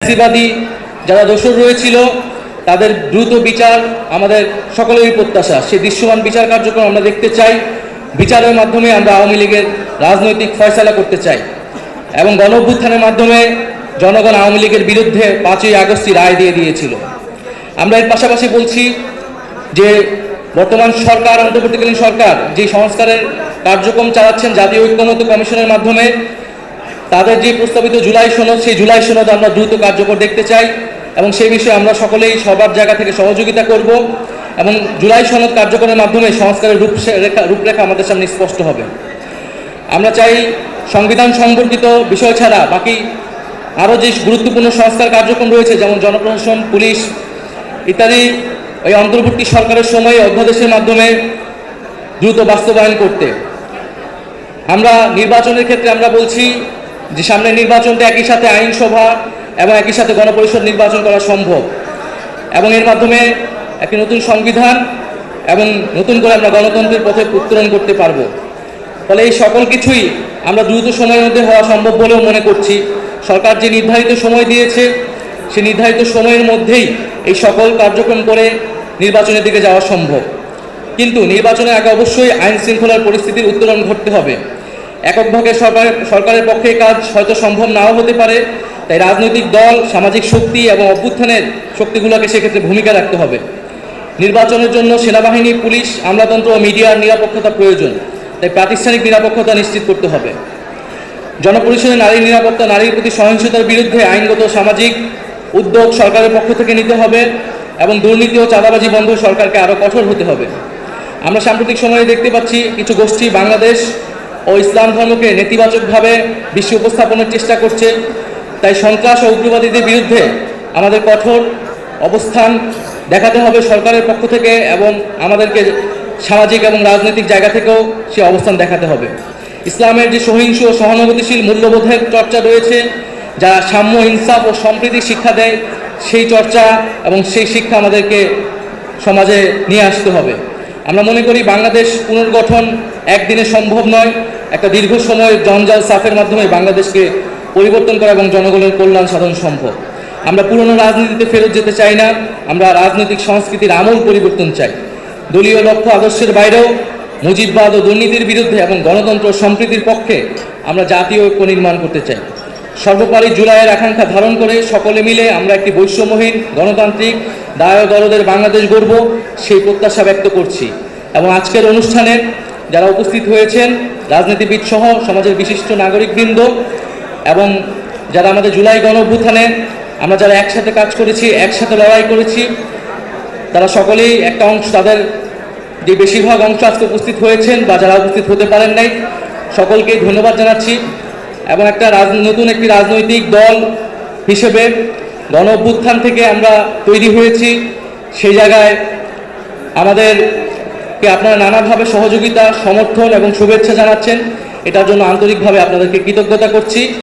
ফ্যাসিবাদী যারা দোষর রয়েছিল তাদের দ্রুত বিচার আমাদের সকলেরই প্রত্যাশা। সেই দৃশ্যমান বিচার কার্যক্রম আমরা দেখতে চাই। বিচারের মাধ্যমে আমরা আওয়ামী লীগের রাজনৈতিক ফয়সালা করতে চাই এবং গণঅভ্যুত্থানের মাধ্যমে জনগণ আওয়ামী লীগের বিরুদ্ধে 5ই আগস্টই রায় দিয়ে দিয়েছিল। আমরা এর পাশাপাশি বলছি যে বর্তমান সরকার, অন্তর্বর্তীকালীন সরকার যে সংস্কারের কার্যক্রম চালাচ্ছেন জাতীয় ঐক্যমত্য কমিশনের মাধ্যমে, তাদের যে প্রস্তাবিত জুলাই সনদ, সেই জুলাই সনদ আমরা দ্রুত কার্যকর দেখতে চাই এবং সেই বিষয়ে আমরা সকলেই সবার জায়গা থেকে সহযোগিতা করব এবং জুলাই সনদ কার্যকরের মাধ্যমে সংস্কারের রূপরেখা আমাদের সামনে স্পষ্ট হবে। আমরা চাই সংবিধান সম্পর্কিত বিষয় ছাড়া বাকি আরও যে গুরুত্বপূর্ণ সংস্কার কার্যক্রম রয়েছে, যেমন জনপ্রশাসন, পুলিশ ইত্যাদি, এই অন্তর্বর্তী সরকারের সময়ে অধ্যাদেশের মাধ্যমে দ্রুত বাস্তবায়ন করতে। আমরা নির্বাচনের ক্ষেত্রে আমরা বলছি যে সামনে নির্বাচনটা একই সাথে আইনসভা এবং একই সাথে গণপরিষদ নির্বাচন করা সম্ভব এবং এর মাধ্যমে একটি নতুন সংবিধান এবং নতুন করে আমরা গণতন্ত্রের পথে উত্তরণ করতে পারব। ফলে এই সকল কিছুই আমরা দ্রুত সময়ের মধ্যে হওয়া সম্ভব বলেও মনে করছি। সরকার যে নির্ধারিত সময় দিয়েছে, সেই নির্ধারিত সময়ের মধ্যেই এই সকল কার্যক্রম করে নির্বাচনের দিকে যাওয়া সম্ভব। কিন্তু নির্বাচনের আগে অবশ্যই আইন শৃঙ্খলার পরিস্থিতির উত্তরণ ঘটতে হবে। এককভাবে সরকারের পক্ষে কাজ হয়তো সম্ভব নাও হতে পারে, তাই রাজনৈতিক দল, সামাজিক শক্তি এবং অভ্যুত্থানের শক্তিগুলোকে সেক্ষেত্রে ভূমিকা রাখতে হবে। নির্বাচনের জন্য সেনাবাহিনী, পুলিশ, আমলাতন্ত্র ও মিডিয়ার নিরাপত্তা প্রয়োজন, তাই প্রাতিষ্ঠানিক নিরাপত্তা নিশ্চিত করতে হবে। জনপরিসরে নারীর নিরাপত্তা, নারীর প্রতি সহিংসতার বিরুদ্ধে আইনগত সামাজিক উদ্যোগ সরকারের পক্ষ থেকে নিতে হবে এবং দুর্নীতি ও চাঁদাবাজি বন্ধ সরকারকে আরও কঠোর হতে হবে। আমরা সাম্প্রতিক সময়ে দেখতে পাচ্ছি কিছু গোষ্ঠী বাংলাদেশ ও ইসলাম ধর্মকে নেতিবাচকভাবে বিশ্বে উপস্থাপনের চেষ্টা করছে, তাই সন্ত্রাস ও উগ্রবাদীদের বিরুদ্ধে আমাদের কঠোর অবস্থান দেখাতে হবে সরকারের পক্ষ থেকে এবং আমাদেরকে সামাজিক এবং রাজনৈতিক জায়গা থেকেও সে অবস্থান দেখাতে হবে। ইসলামের যে সহিংস ও সহানুভূতিশীল মূল্যবোধের চর্চা রয়েছে, যা সাম্য, ইনসাফ ও সম্প্রীতি শিক্ষা দেয়, সেই চর্চা এবং সেই শিক্ষা আমাদেরকে সমাজে নিয়ে আসতে হবে। আমরা মনে করি বাংলাদেশ পুনর্গঠন একদিনে সম্ভব নয়, একটা দীর্ঘ সময়ের জঞ্জাল সাফের মাধ্যমে বাংলাদেশকে পরিবর্তন করা এবং জনগণের কল্যাণ সাধন সম্ভব। আমরা পুরনো রাজনীতিতে ফেরত যেতে চাই না, আমরা রাজনৈতিক সংস্কৃতির আমূল পরিবর্তন চাই। দলীয় লক্ষ্য আদর্শের বাইরেও মুজিববাদ ও দুর্নীতির বিরুদ্ধে এবং গণতন্ত্র সম্প্রীতির পক্ষে আমরা জাতীয় ঐক্য নির্মাণ করতে চাই। সর্বোপরি জুলাইয়ের আকাঙ্ক্ষা ধারণ করে সকলে মিলে আমরা একটি বৈষম্যহীন, গণতান্ত্রিক, দায় ও দরদের বাংলাদেশ গড়ব, সেই প্রত্যাশা ব্যক্ত করছি। এবং আজকের অনুষ্ঠানে যারা উপস্থিত হয়েছেন, রাজনীতিবিদ সহ সমাজের বিশিষ্ট নাগরিকবৃন্দ এবং যারা আমাদের জুলাই গণঅভ্যুত্থানে আমরা যারা একসাথে কাজ করেছি, একসাথে লড়াই করেছি, তারা সকলেই একটা অংশ, তাদের যে বেশিরভাগ অংশ আজকে উপস্থিত হয়েছেন বা যারা উপস্থিত হতে পারেন নাই, সকলকেই ধন্যবাদ জানাচ্ছি। এবং একটা নতুন একটি রাজনৈতিক দল হিসেবে গণঅভ্যুত্থান থেকে আমরা তৈরি হয়েছি, সেই জায়গায় আমাদেরকে আপনারা নানাভাবে সহযোগিতা, সমর্থন এবং শুভেচ্ছা জানাচ্ছেন, এটার জন্য আন্তরিকভাবে আপনাদেরকে কৃতজ্ঞতা করছি।